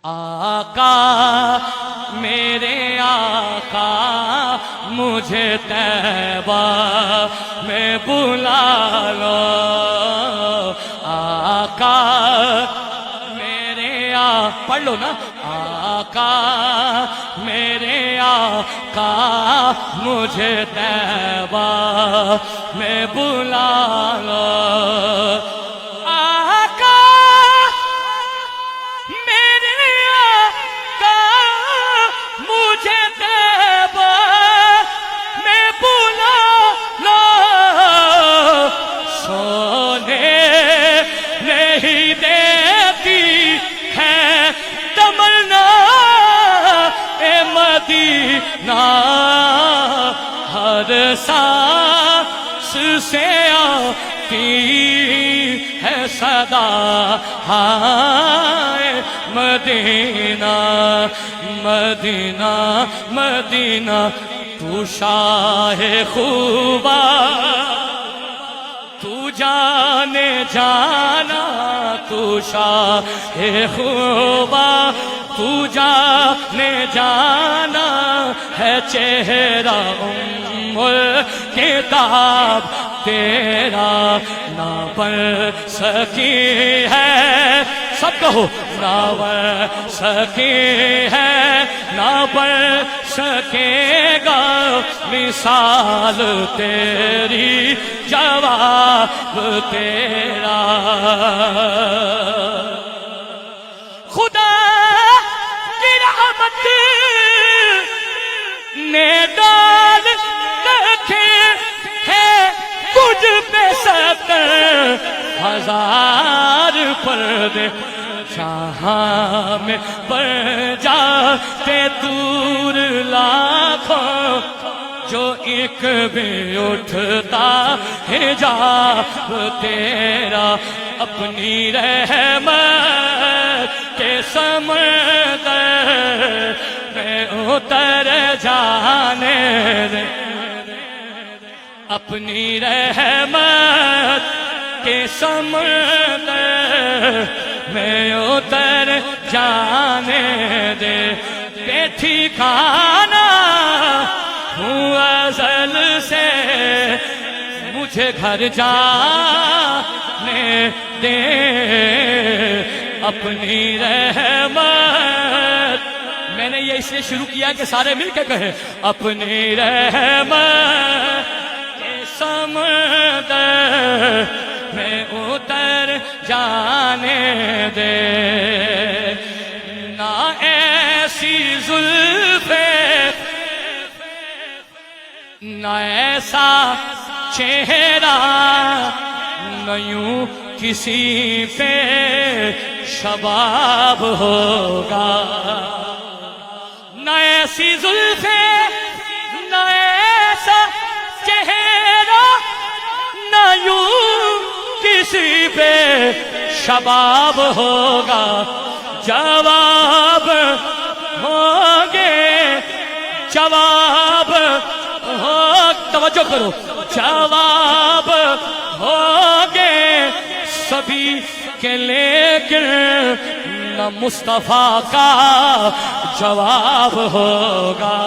آقا میرے آقا مجھے طیبہ میں بلا لو، آقا میرے پڑھ لو نا، آقا میرے آقا مجھے طیبہ میں بلا لو، آقا میرے آقا مجھے طیبہ میں بلا لو، سونے نہیں دیتی ہے تمنا اے مدینہ، ہر سانس سے آتی ہے صدا ہائے مدینہ مدینہ مدینہ، تو شاہ خوبا تو جانے جانا، تو شاہ خوبا تو جانے جانا ہے، چہرہ کتاب تیرا نہ بن سکی ہے، سب کہو نہ بن سکی ہے، نہ بن سکے گا مثال تیری، جواب تیرا، خدا کی رحمت نے ڈال رکھے ہے تجھ پہ 70,000 پردے، جہاں میں پڑ جاتے دور لاکھوں، جو ایک بھی اٹھتا حجاب تیرا، اپنی رحمت کے سمندر میں اتر جانے دے، اپنی رحمت کے سمندر میں اتر جانے دے، بے ٹھکانہ ہوں ازل سے، مجھے گھر جانے دے، اپنی رحمت، میں نے یہ اس لیے شروع کیا کہ سارے مل کے کہیں، اپنی رحمت کے سمندر میں اتر جانے دے، نہ ایسی زلفیں نہ ایسا چہرہ، نہ یوں کسی پہ شباب ہوگا، نہ ایسی زلفیں نہ ایسا چہرہ، نہ یوں کسی پہ شباب ہوگا، جواب ہوگے جواب ہو، توجہ کرو، جواب ہوگے سبھی کے، لیکن نہ مصطفیٰ کا جواب ہوگا۔